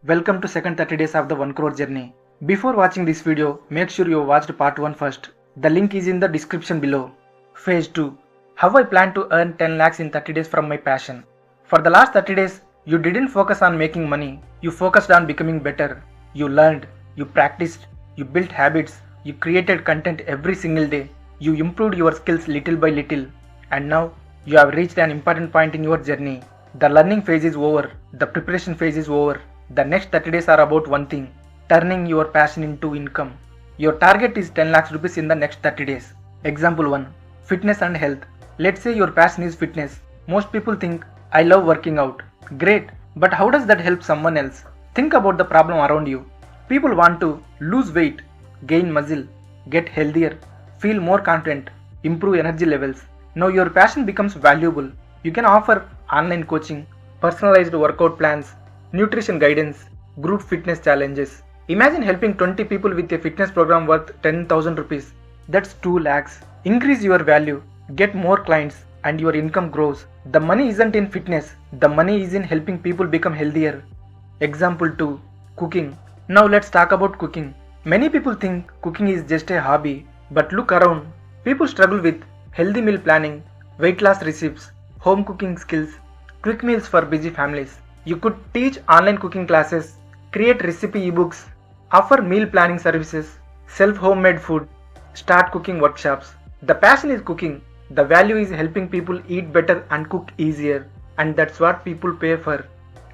Welcome to second 30 days of the 1 crore journey. Before watching this video, make sure you watched part 1 first. The link is in the description below. Phase 2. How I plan to earn 10 lakhs in 30 days from my passion. For the last 30 days, you didn't focus on making money. You focused on becoming better. You learned, you practiced, you built habits, you created content every single day. You improved your skills little by little. And now, you have reached an important point in your journey. The learning phase is over. The preparation phase is over. The next 30 days are about one thing, turning your passion into income. Your target is 10 lakhs rupees in the next 30 days. Example 1. Fitness and health. Let's say your passion is fitness. Most people think, I love working out. Great, but how does that help someone else? Think about the problem around you. People want to lose weight, gain muscle, get healthier, feel more confident, improve energy levels. Now your passion becomes valuable. You can offer online coaching, personalized workout plans, nutrition guidance, group fitness challenges. Imagine helping 20 people with a fitness program worth 10,000 rupees. That's 2 lakhs. Increase your value, get more clients, and your income grows. The money isn't in fitness, the money is in helping people become healthier. Example 2. Cooking. Now let's talk about cooking. Many people think cooking is just a hobby, but look around. People struggle with healthy meal planning, weight loss recipes, home cooking skills, quick meals for busy families. You could teach online cooking classes, create recipe ebooks, offer meal planning services, sell homemade food, start cooking workshops. The passion is cooking. The value is helping people eat better and cook easier. And that's what people pay for.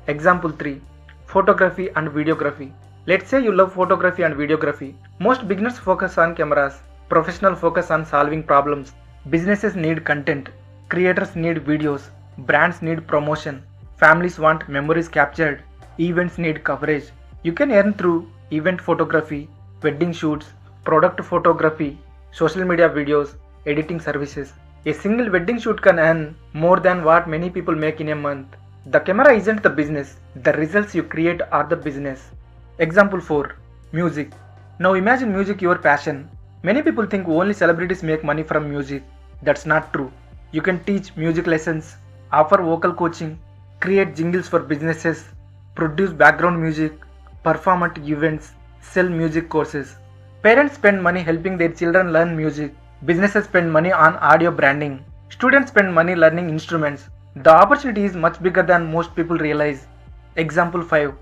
Example 3. Photography and videography. Let's say you love photography and videography. Most beginners focus on cameras. Professionals focus on solving problems. Businesses need content. Creators need videos. Brands need promotion. Families want memories captured. Events need coverage. You can earn through event photography, wedding shoots, product photography, social media videos, editing services. A single wedding shoot can earn more than what many people make in a month. The camera isn't the business. The results you create are the business. Example 4. Music. Now imagine music your passion. Many people think only celebrities make money from music. That's not true. You can teach music lessons, offer vocal coaching, create jingles for businesses, produce background music, perform at events, sell music courses. Parents spend money helping their children learn music. Businesses spend money on audio branding. Students spend money learning instruments. The opportunity is much bigger than most people realize. Example 5.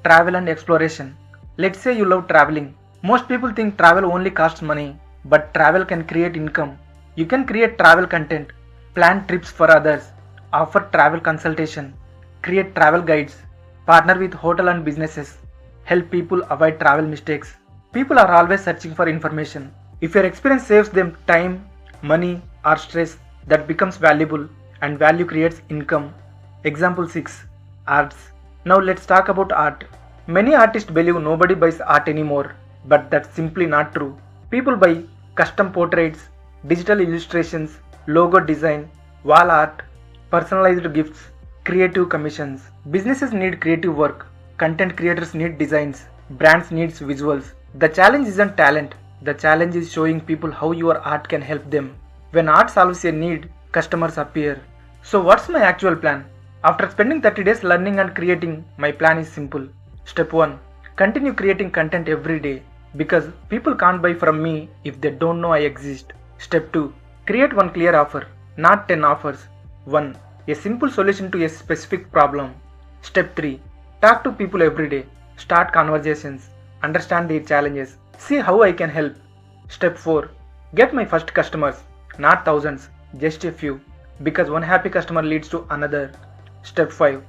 Travel and exploration. Let's say you love traveling. Most people think travel only costs money, but travel can create income. You can create travel content, plan trips for others, offer travel consultation, create travel guides, partner with hotel and businesses, help people avoid travel mistakes. People are always searching for information. If your experience saves them time, money, or stress, that becomes valuable, and value creates income. Example 6. Arts. Now let's talk about art. Many artists believe nobody buys art anymore, but that's simply not true. People buy custom portraits, digital illustrations, logo design, wall art, personalized gifts, creative commissions. Businesses need creative work. Content creators need designs. Brands need visuals. The challenge isn't talent. The challenge is showing people how your art can help them. When art solves a need, customers appear. So what's my actual plan? After spending 30 days learning and creating, my plan is simple. Step 1. Continue creating content every day. Because people can't buy from me if they don't know I exist. Step 2. Create one clear offer, not 10 offers. 1. A simple solution to a specific problem. Step 3. Talk to people every day. Start conversations. Understand their challenges. See how I can help. Step 4. Get my first customers. Not thousands, just a few. Because one happy customer leads to another. Step 5.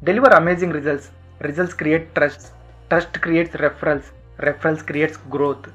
Deliver amazing results. Results create trust. Trust creates referrals. Referrals creates growth.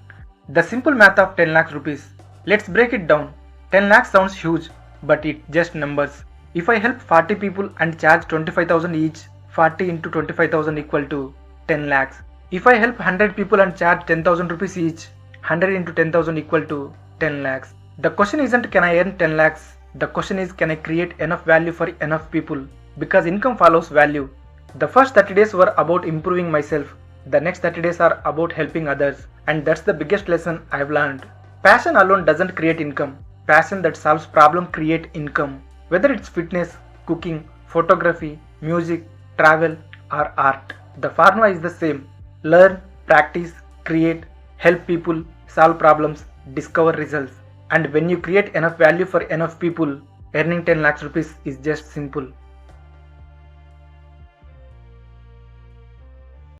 The simple math of 10 lakhs rupees. Let's break it down. 10 lakhs sounds huge, but it's just numbers. If I help 40 people and charge 25,000 each, 40 into 25,000 equal to 10 lakhs. If I help 100 people and charge 10,000 rupees each, 100 into 10,000 equal to 10 lakhs. The question isn't can I earn 10 lakhs? The question is can I create enough value for enough people? Because income follows value. The first 30 days were about improving myself. The next 30 days are about helping others. And that's the biggest lesson I've learned. Passion alone doesn't create income. Passion that solves problems create income. Whether it's fitness, cooking, photography, music, travel, or art. The formula is the same: learn, practice, create, help people, solve problems, discover results. And when you create enough value for enough people, earning 10 lakhs rupees is just simple.